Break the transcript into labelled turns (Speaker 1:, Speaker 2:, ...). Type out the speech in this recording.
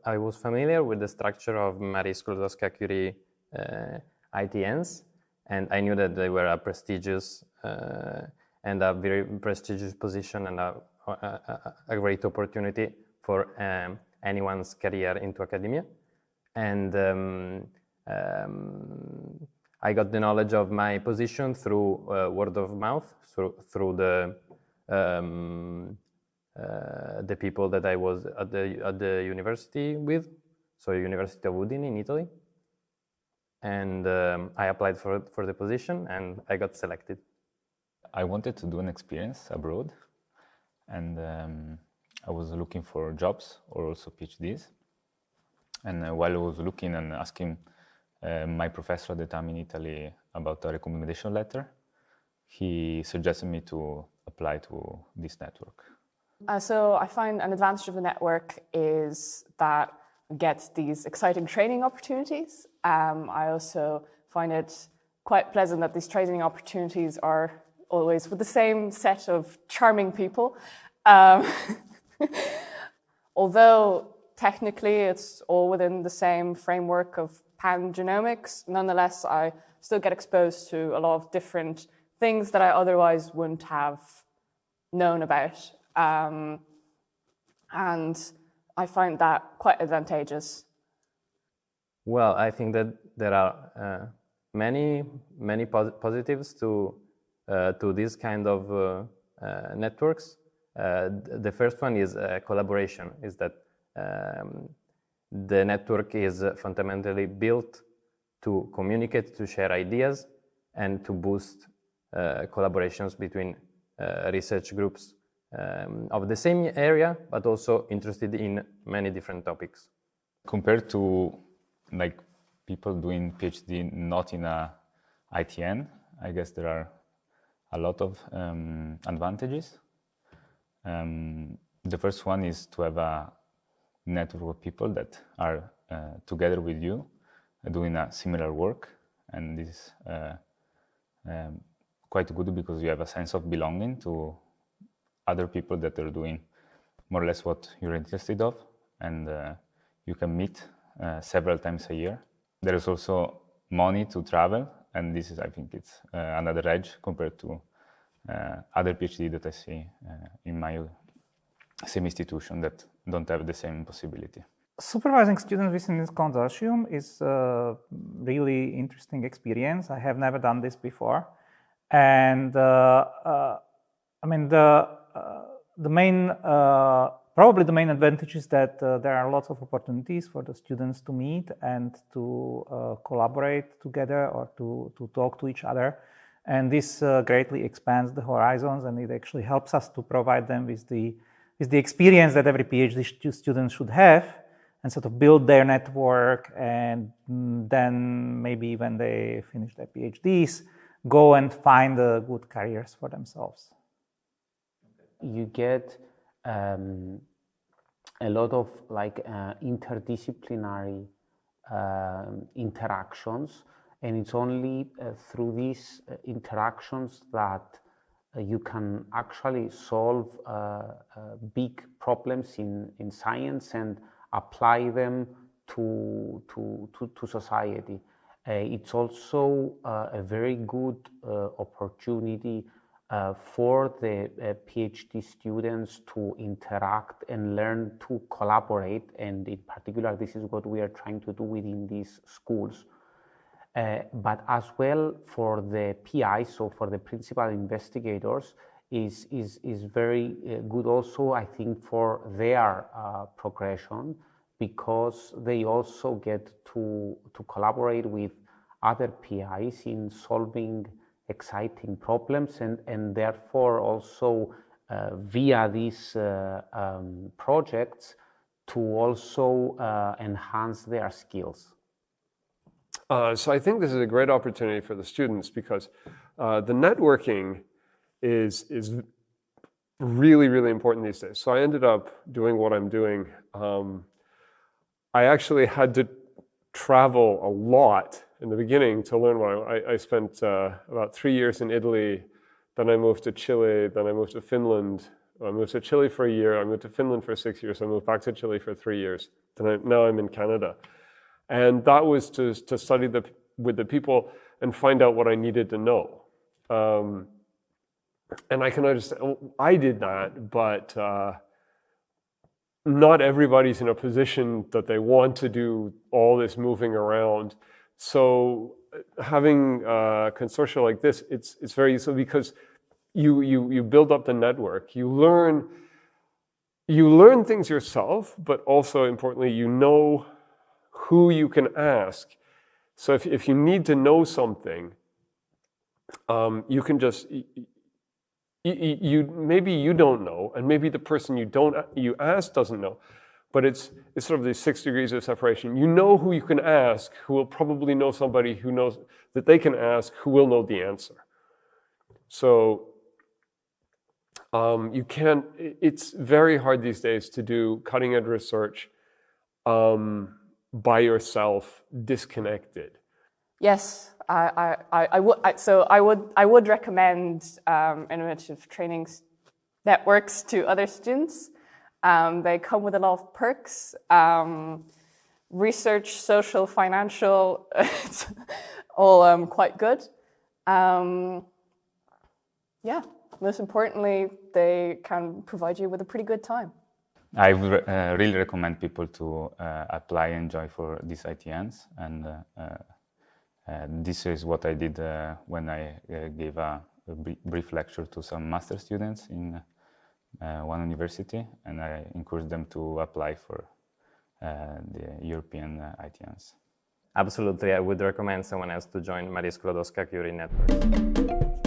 Speaker 1: I was familiar with the structure of Marie Sklodowska-Curie ITNs, and I knew that they were a prestigious and a very prestigious position and a great opportunity for anyone's career into academia. And I got the knowledge of my position through word of mouth, through the people that I was at the university with, so University of Udine in Italy. And I applied for the position and I got selected.
Speaker 2: I wanted to do an experience abroad, and I was looking for jobs or also PhDs. And while I was looking and asking my professor at the time in Italy about a recommendation letter, he suggested me to apply to this network.
Speaker 3: So I find an advantage of the network is that I get these exciting training opportunities. I also find it quite pleasant that these training opportunities are always with the same set of charming people. Although technically it's all within the same framework of pangenomics, nonetheless I still get exposed to a lot of different things that I otherwise wouldn't have known about. And I find that quite advantageous.
Speaker 1: Well, I think that there are many positives to this kind of networks. The first one is collaboration, is that the network is fundamentally built to communicate, to share ideas, and to boost collaborations between research groups of the same area, but also interested in many different topics.
Speaker 2: Compared to like people doing PhD not in a ITN, I guess there are a lot of advantages. The first one is to have a network of people that are together with you doing a similar work, and this is quite good because you have a sense of belonging to other people that are doing more or less what you're interested of, and you can meet several times a year. There is also money to travel, and this is, I think, it's another edge compared to other PhD that I see in my same institution that don't have the same possibility.
Speaker 4: Supervising students within this consortium is a really interesting experience. I have never done this before, and I mean probably the main advantage is that there are lots of opportunities for the students to meet and to collaborate together or to talk to each other, and this greatly expands the horizons, and it actually helps us to provide them with the experience that every PhD student should have, and sort of build their network, and then maybe when they finish their PhDs, go and find good careers for themselves.
Speaker 5: You get a lot of interdisciplinary interactions, and it's only through these interactions that you can actually solve big problems in science and apply them to society. It's also a very good opportunity for the PhD students to interact and learn to collaborate, and in particular this is what we are trying to do within these schools. But as well for the PIs, so for the principal investigators, is very good also, I think, for their progression, because they also get to collaborate with other PIs in solving exciting problems, and therefore also via these projects to also enhance their skills.
Speaker 6: So I think this is a great opportunity for the students, because the networking is really, really important these days. So I ended up doing what I'm doing. I actually had to travel a lot in the beginning to learn what I spent about 3 years in Italy, then I moved to Chile, then I moved to Finland. I moved to Chile for a year, I moved to Finland for 6 years, I moved back to Chile for 3 years. now I'm in Canada. And that was to study with the people and find out what I needed to know. And I can understand, I did that, but not everybody's in a position that they want to do all this moving around. So having a consortia like this, it's very useful because you build up the network, you learn things yourself, but also importantly, you know who you can ask. So if you need to know something, you can just, maybe you don't know, and maybe the person you ask doesn't know, but it's sort of these 6 degrees of separation. You know who you can ask, who will probably know somebody who knows that they can ask, who will know the answer. So you can't, it's very hard these days to do cutting edge research by yourself, disconnected.
Speaker 3: Yes, I would recommend innovative training networks to other students. They come with a lot of perks. Research, social, financial, it's all quite good. Yeah, most importantly, they can provide you with a pretty good time.
Speaker 2: I would really recommend people to apply and join for these ITNs, and this is what I did when I gave a brief lecture to some master students in one university, and I encouraged them to apply for the European ITNs.
Speaker 1: Absolutely, I would recommend someone else to join Marie Sklodowska Curie Network.